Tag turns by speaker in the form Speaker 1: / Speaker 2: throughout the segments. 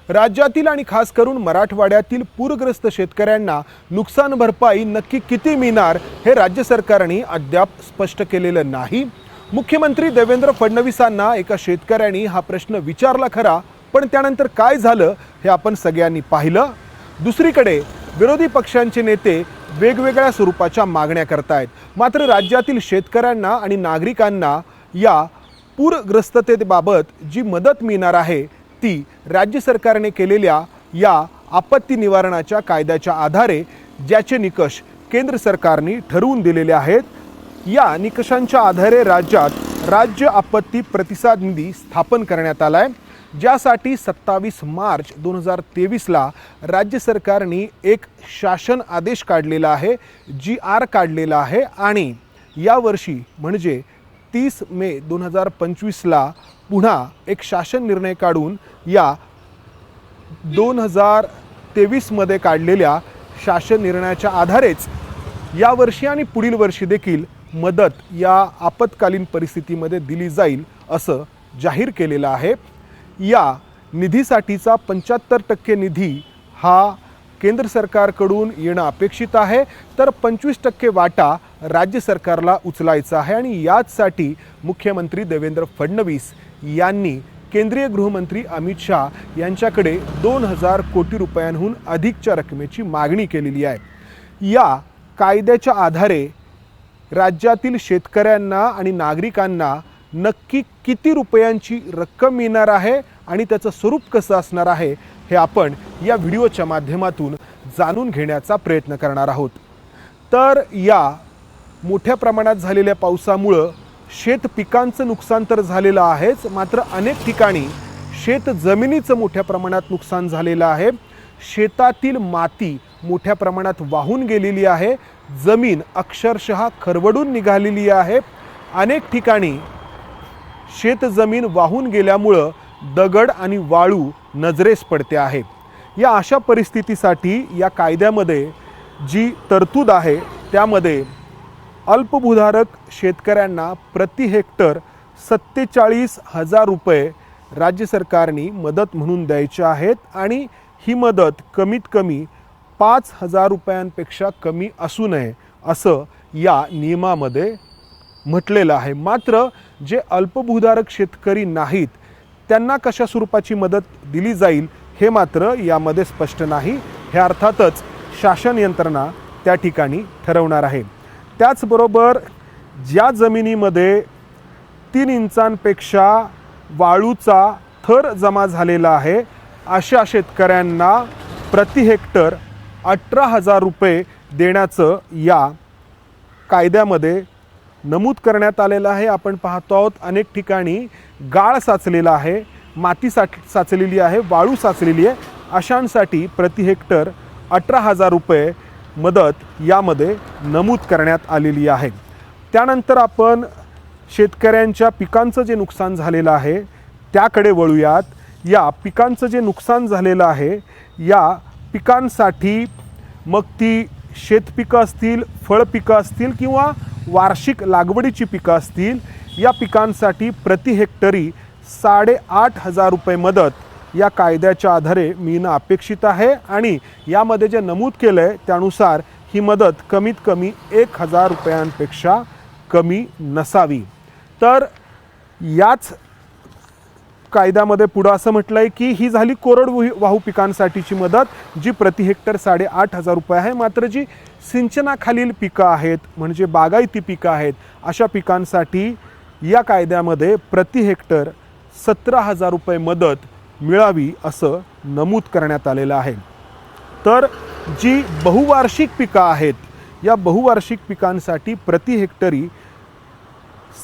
Speaker 1: राज्यातील आणि खास करून मराठवाड्यातील पूरग्रस्त शेतकऱ्यांना नुकसान भरपाई नक्की किती मिळणार हे राज्य सरकारने अद्याप स्पष्ट केलेलं नाही। मुख्यमंत्री देवेंद्र फडणवीसांना एका शेतकऱ्यांनी हा प्रश्न विचारला खरा, पण त्यानंतर काय झालं हे आपण सगळ्यांनी पाहिलं। दुसरीकडे विरोधी पक्षांचे नेते वेगवेगळ्या स्वरूपाच्या मागण्या करतायत, मात्र राज्यातील शेतकऱ्यांना आणि नागरिकांना या पूरग्रस्ततेबाबत जी मदत मिळणार आहे ती राज्य सरकारने केलेल्या या आपत्ती निवारणाच्या कायद्याच्या आधारे ज्याचे निकष केंद्र सरकारने ठरवून दिलेले आहेत, या निकषांच्या आधारे राज्यात राज्य आपत्ती प्रतिसाद निधी स्थापन करण्यात आला आहे, ज्यासाठी 27 मार्च 2023ला राज्य सरकारने एक शासन आदेश काढलेला आहे, GR काढलेला आहे आणि यावर्षी म्हणजे 30 मे 2025ला पुन्हा एक शासन निर्णय काढून या 2023 मध्ये काढलेल्या शासन निर्णयाच्या आधारेच यावर्षी आणि पुढील वर्षी देखील मदत या आपत्कालीन परिस्थितीमध्ये दिली जाईल असं जाहीर केलेलं आहे। या निधीसाठीचा 75% निधी हा केंद्र सरकारकडून येणं अपेक्षित आहे, तर 25% वाटा राज्य सरकारला उचलायचा आहे आणि याचसाठी मुख्यमंत्री देवेंद्र फडणवीस यांनी केंद्रीय गृहमंत्री अमित शाह यांच्याकडे 2000 कोटी रुपयांहून अधिकच्या रकमेची मागणी केलेली आहे। या कायद्याच्या आधारे राज्यातील शेतकऱ्यांना आणि नागरिकांना नक्की किती रुपयांची रक्कम मिळणार आहे आणि त्याचं स्वरूप कसं असणार आहे हे आपण या व्हिडिओच्या माध्यमातून जाणून घेण्याचा प्रयत्न करणार आहोत। तर या मोठ्या प्रमाणात झालेल्या पावसामुळे शेत पिकांचं नुकसान तर झालेलं आहेच, मात्र अनेक ठिकाणी शेत जमिनीचं मोठ्या प्रमाणात नुकसान झालेलं आहे। शेतातील माती मोठ्या प्रमाणात वाहून गेलेली आहे, जमीन अक्षरशः खरवडून निघालेली आहे। अनेक ठिकाणी शेत जमीन वाहून गेल्यामुळं दगड आणि वाळू नजरेस पडते आहे। या अशा परिस्थितीसाठी या कायद्यामध्ये जी तरतूद आहे त्यामध्ये अल्पभूधारक शेतकऱ्यांना प्रति हेक्टर 47,000 रुपये राज्य सरकारने मदत म्हणून द्यायचे आहेत आणि ही मदत कमीत कमी 5,000 रुपयांपेक्षा कमी असू नये असं या नियमामध्ये म्हटलेलं आहे। मात्र जे अल्पभूधारक शेतकरी नाहीत त्यांना कशा स्वरूपाची मदत दिली जाईल हे मात्र यामध्ये स्पष्ट नाही। हे अर्थातच शासन यंत्रणा त्या ठिकाणी ठरवणार आहे। त्याचबरोबर ज्या जमिनीमध्ये 3 इंचांपेक्षा वाळूचा थर जमा झालेला आहे अशा शेतकऱ्यांना प्रति हेक्टर 18,000 रुपये देण्याचं या कायद्यामध्ये नमूद करण्यात आलेलं आहे। आपण पाहतो आहोत अनेक ठिकाणी गाळ साचलेला आहे, माती साचलेली आहे, वाळू साचलेली आहे, अशांसाठी प्रति हेक्टर 18,000 रुपये मदत यामध्ये नमूद करण्यात आलेली आहे। त्यानंतर आपण शेतकऱ्यांच्या पिकांचं जे नुकसान झालेलं आहे त्याकडे वळूयात। या पिकांचं जे नुकसान झालेलं आहे या पिकांसाठी मग ती शेतपिकं असतील, फळपिकं असतील किंवा वार्षिक लागवडीची पिकं असतील, या पिकांसाठी प्रति हेक्टरी 8,500 रुपये मदत या कायद्याच्या आधारे मिळणं अपेक्षित आहे आणि यामध्ये जे नमूद केलं आहे त्यानुसार ही मदत कमीत कमी 1,000 रुपयांपेक्षा कमी नसावी। तर याच कायद्यामध्ये पुढं असं म्हटलं आहे की ही झाली कोरडवाहू पिकांसाठीची मदत जी प्रति हेक्टर 8,500 रुपये आहे। मात्र जी सिंचनाखालील पिकं आहेत म्हणजे बागायती पिकं आहेत अशा पिकांसाठी या कायद्यामध्ये प्रति हेक्टर 17,000 रुपये मदत मिळावी असं नमूद करण्यात आलेलं आहे। तर जी बहुवार्षिक पिकं आहेत या बहुवार्षिक पिकांसाठी प्रति हेक्टरी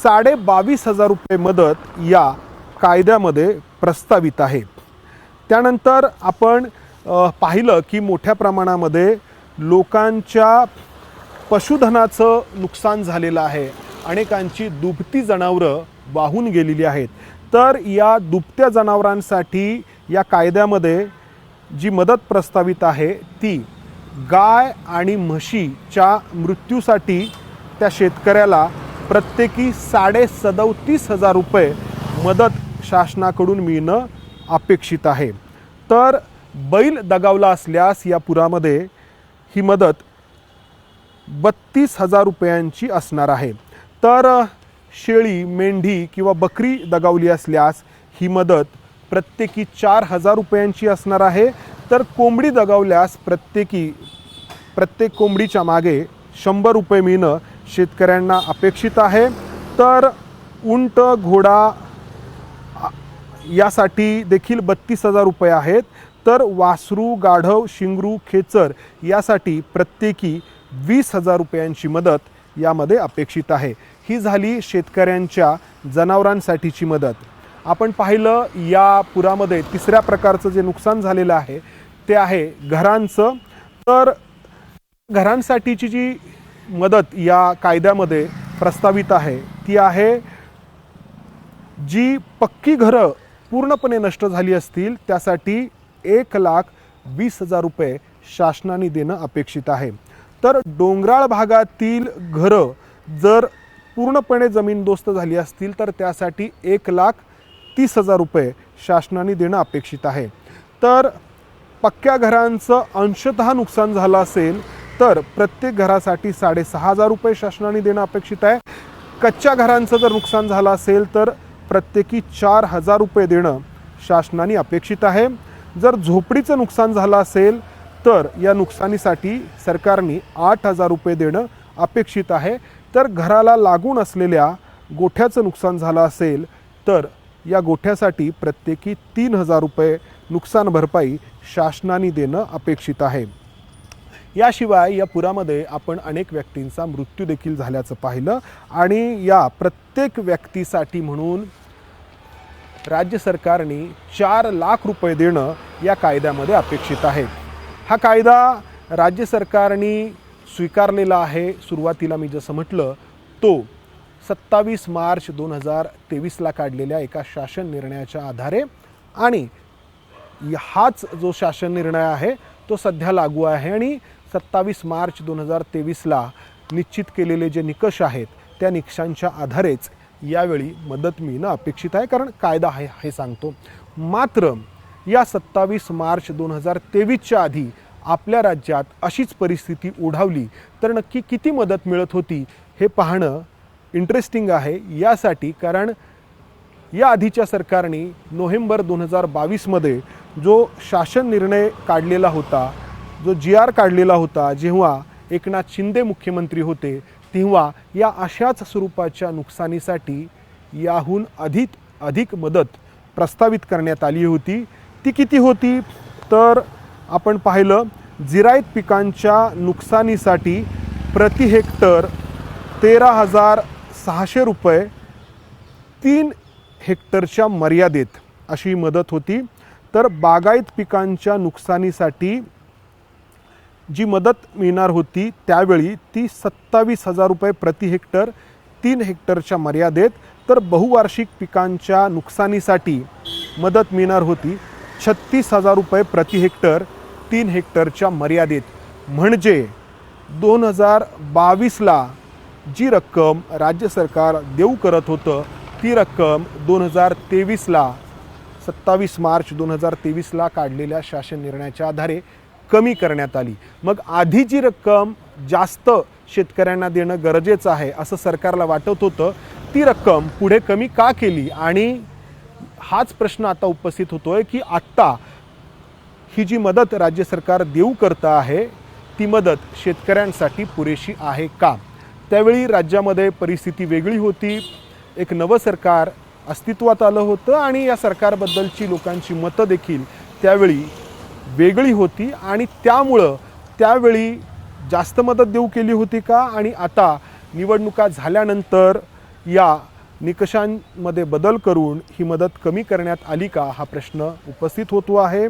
Speaker 1: 22,500 रुपये मदत या कायद्यामध्ये प्रस्तावित आहे। त्यानंतर आपण पाहिलं की मोठ्या प्रमाणामध्ये लोकांच्या पशुधनाचं नुकसान झालेलं आहे, अनेकांची दुभती जनावरं वाहून गेलेली आहेत। तर या दुभत्या जनावरांसाठी या कायद्यामध्ये जी मदत प्रस्तावित आहे ती गाय आणि म्हशीच्या मृत्यूसाठी त्या शेतकऱ्याला प्रत्येकी 37,500 रुपये मदत शासनाकडून मिळणं अपेक्षित आहे। तर बैल दगावला असल्यास या पुरामध्ये ही मदत 32,000 रुपयांची असणार आहे। तर शेळी, मेंढी किंवा बकरी दगावली असल्यास ही मदत प्रत्येकी 4,000 रुपयांची असणार आहे। तर कोंबडी दगावल्यास प्रत्येक कोंबडीच्या मागे 100 रुपये मिळणं शेतकऱ्यांना अपेक्षित आहे। तर उंट, घोडा यासाठी देखील 32,000 रुपये आहेत। तर वासरू, गाढव, शिंगरू, खेचर यासाठी प्रत्येकी 20,000 रुपयांची मदत यामध्ये अपेक्षित आहे। ही झाली शेतकऱ्यांच्या जनावरांसाठीची मदत। आपण पाहिलं या पुरामध्ये तिसऱ्या प्रकारचं जे नुकसान झालेलं आहे ते आहे घरांचं। तर घरांसाठीची जी मदत या कायद्यामध्ये प्रस्तावित आहे ती आहे, जी पक्की घरं पूर्णपणे नष्ट झाली असतील त्यासाठी 1,20,000 रुपये शासनाने देणं अपेक्षित आहे। तर डोंगराळ भागातील घरं जर पूर्णपणे जमीनदोस्त झाली असतील तर त्यासाठी 1,30,000 रुपये शासनाने देणं अपेक्षित आहे। तर पक्क्या घरांचं अंशतः नुकसान झालं असेल तर प्रत्येक घरासाठी 6,500 रुपये शासनाने देणं अपेक्षित आहे। कच्च्या घरांचं जर नुकसान झालं असेल तर प्रत्येकी 4,000 रुपये देणं शासनाने अपेक्षित आहे। जर झोपडीचं नुकसान झालं असेल तर या नुकसानीसाठी सरकारने 8,000 रुपये देणं अपेक्षित आहे। तर घराला लागून असलेल्या गोठ्याचं नुकसान झालं असेल तर या गोठ्यासाठी प्रत्येकी 3,000 रुपये नुकसान भरपाई शासनाने देणं अपेक्षित आहे। याशिवाय या पुरामध्ये आपण अनेक व्यक्तींचा मृत्यू देखील झाल्याचं पाहिलं आणि या प्रत्येक व्यक्तीसाठी म्हणून राज्य सरकारने 4 लाख रुपये देणं या कायद्यामध्ये अपेक्षित आहे। हा कायदा राज्य सरकारने स्वीकारलेला आहे। सुरुवातीला मी जसं म्हटलं तो 27 मार्च 2023ला काढलेल्या एका शासन निर्णयाच्या आधारे आणि हाच जो शासन निर्णय आहे तो सध्या लागू आहे आणि 27 मार्च 2023ला निश्चित केलेले जे निकष आहेत त्या निकषांच्या आधारेच यावेळी मदत मिळणं अपेक्षित आहे, कारण कायदा आहे हे सांगतो। मात्र या 27 मार्च 2023च्या आधी आपल्या राज्यात अशीच परिस्थिती ओढावली तर नक्की किती मदत मिळत होती हे पाहणं इंटरेस्टिंग आहे। यासाठी कारण या आधीच्या सरकारने नोव्हेंबर 2022मध्ये जो शासन निर्णय काढलेला होता, जो GR काढलेला होता, जेव्हा एकनाथ शिंदे मुख्यमंत्री होते तेव्हा या अशाच स्वरूपाच्या नुकसानीसाठी याहून अधिक मदत प्रस्तावित करण्यात आली होती। ती किती होती तर आपण पाहिलं, जिरायत पिकांच्या नुकसानीसाठी प्रति हेक्टर 13,600 रुपये 3 हेक्टरच्या मर्यादेत अशी मदत होती। तर बागायत पिकांच्या नुकसानीसाठी जी मदत मिळणार होती त्यावेळी ती 27,000 रुपये प्रति हेक्टर 3 हेक्टरच्या मर्यादेत। तर बहुवार्षिक पिकांच्या नुकसानीसाठी मदत मिळणार होती 36,000 रुपये प्रति हेक्टर 3 हेक्टरच्या मर्यादेत। म्हणजे 2022ला जी रक्कम राज्य सरकार देऊ करत होतं ती रक्कम 2023ला 27 मार्च 2023ला काढलेल्या शासन निर्णयाच्या आधारे कमी करण्यात आली। मग आधी जी रक्कम जास्त शेतकऱ्यांना देणं गरजेचं आहे असं सरकारला वाटत होतं ती रक्कम पुढे कमी का केली, आणि हाच प्रश्न आता उपस्थित होतोय की आत्ता ही जी मदत राज्य सरकार देऊ करतं आहे ती मदत शेतकऱ्यांसाठी पुरेशी आहे का। त्यावेळी राज्यामध्ये परिस्थिती वेगळी होती, एक नवं सरकार अस्तित्वात आलं होतं आणि या सरकारबद्दलची लोकांची मतं देखील त्यावेळी वेगळी होती आणि त्यामुळं त्यावेळी जास्त मदत देऊ केली होती का, आणि आता निवडणुका झाल्यानंतर या निकषांमध्ये बदल करून ही मदत कमी करण्यात आली का हा प्रश्न उपस्थित होतो आहे।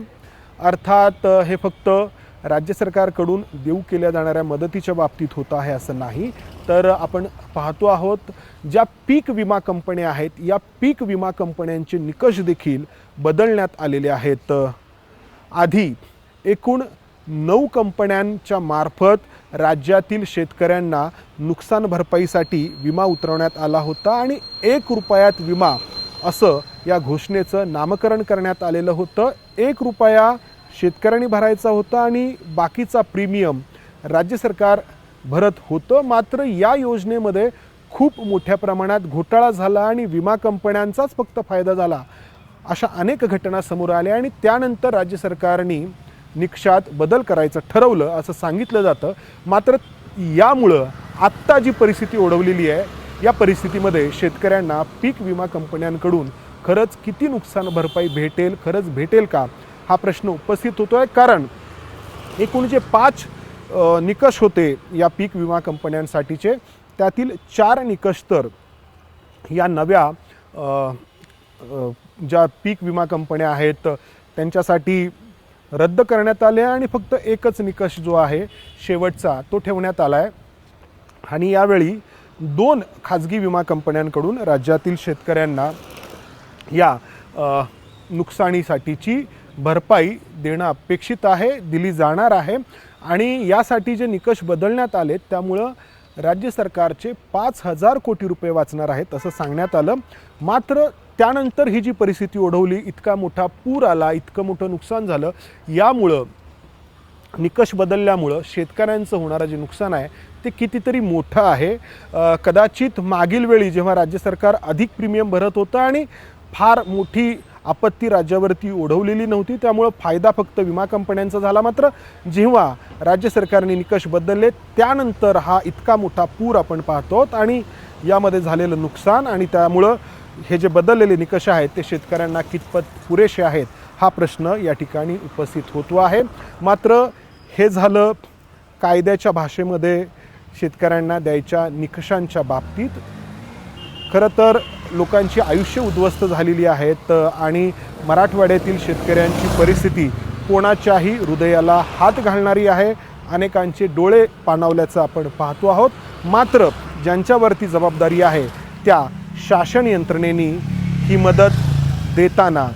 Speaker 1: अर्थात हे फक्त राज्य सरकारकडून देऊ केल्या जाणाऱ्या मदतीच्या बाबतीत होत आहे असं नाही, तर आपण पाहतो आहोत ज्या पीक विमा कंपन्या आहेत या पीक विमा कंपन्यांचे निकष देखील बदलण्यात आलेले आहेत। आधी एकूण 9 कंपन्यांच्या मार्फत राज्यातील शेतकऱ्यांना नुकसान भरपाईसाठी विमा उतरवण्यात आला होता आणि 1 रुपयात विमा असं या घोषणेचं नामकरण करण्यात आलेलं होतं। 1 रुपया शेतकऱ्यांनी भरायचा होता आणि बाकीचा प्रीमियम राज्य सरकार भरत होतं। मात्र या योजनेमध्ये खूप मोठ्या प्रमाणात घोटाळा झाला आणि विमा कंपन्यांचाच फक्त फायदा झाला, अशा अनेक घटना समोर आल्या आणि त्यानंतर राज्य सरकारने निकषात बदल करायचं ठरवलं असं सांगितलं जातं। मात्र यामुळं आत्ता जी परिस्थिती ओढवलेली आहे, या परिस्थितीमध्ये शेतकऱ्यांना पीक विमा कंपन्यांकडून खरंच किती नुकसान भरपाई भेटेल, खरंच भेटेल का, हा प्रश्न उपस्थित होतोय। कारण एकूण जे 5 निकष होते या पीक विमा कंपन्यांसाठीचे, त्यातील 4 निकष तर या नव्या ज्या पीक विमा कंपन्या आहेत त्यांच्यासाठी रद्द करण्यात आले आणि फक्त एकच निकष जो आहे शेवटचा तो ठेवण्यात आला आहे। आणि यावेळी 2 खाजगी विमा कंपन्यांकडून राज्यातील शेतकऱ्यांना या नुकसानीसाठीची भरपाई देणं अपेक्षित आहे, दिली जाणार आहे। आणि यासाठी जे निकष बदलण्यात आले त्यामुळं राज्य सरकारचे 5,000 कोटी रुपये वाचणार आहेत असं सांगण्यात आलं। मात्र त्यानंतर ही जी परिस्थिती ओढवली, इतका मोठा पूर आला, इतकं मोठं नुकसान झालं, यामुळं निकष बदलल्यामुळं शेतकऱ्यांचं होणारं जे नुकसान आहे ते कितीतरी मोठं आहे। कदाचित मागील वेळी जेव्हा राज्य सरकार अधिक प्रीमियम भरत होतं आणि फार मोठी आपत्ती राज्यावरती ओढवलेली नव्हती, त्यामुळं फायदा फक्त विमा कंपन्यांचा झाला। मात्र जेव्हा राज्य सरकारने निकष बदलले त्यानंतर हा इतका मोठा पूर आपण पाहतो आणि यामध्ये झालेलं नुकसान आणि त्यामुळं हे जे बदललेले निकष आहेत ते शेतकऱ्यांना कितपत पुरेसे आहेत, हा प्रश्न या ठिकाणी उपस्थित होतो आहे। मात्र हे झालं कायद्याच्या भाषेमध्ये शेतकऱ्यांना द्यायच्या निकषांच्या बाबतीत। खरं तर लोकांची आयुष्य उद्ध्वस्त झालेली आहेत आणि मराठवाड्यातील शेतकऱ्यांची परिस्थिती कोणाच्याही हृदयाला हात घालणारी आहे। अनेकांचे डोळे पाणावल्याचं आपण पाहतो आहोत। मात्र ज्यांच्यावरती जबाबदारी आहे त्या शासन यंत्रणेने ही मदत देताना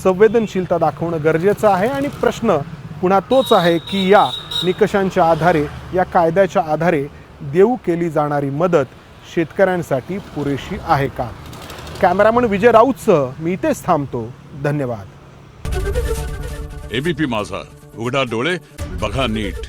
Speaker 1: संवेदनशीलता दाखवणं गरजेचं आहे। आणि प्रश्न पुन्हा तोच आहे की या निकषांच्या आधारे, या कायद्याच्या आधारे देऊ केली जाणारी मदत शेतकऱ्यांसाठी पुरेशी आहे का? कॅमेरामन विजय राऊतसह मी इथेच थांबतो। धन्यवाद।
Speaker 2: एबीपी माझा, उघडा डोळे बघा नीट।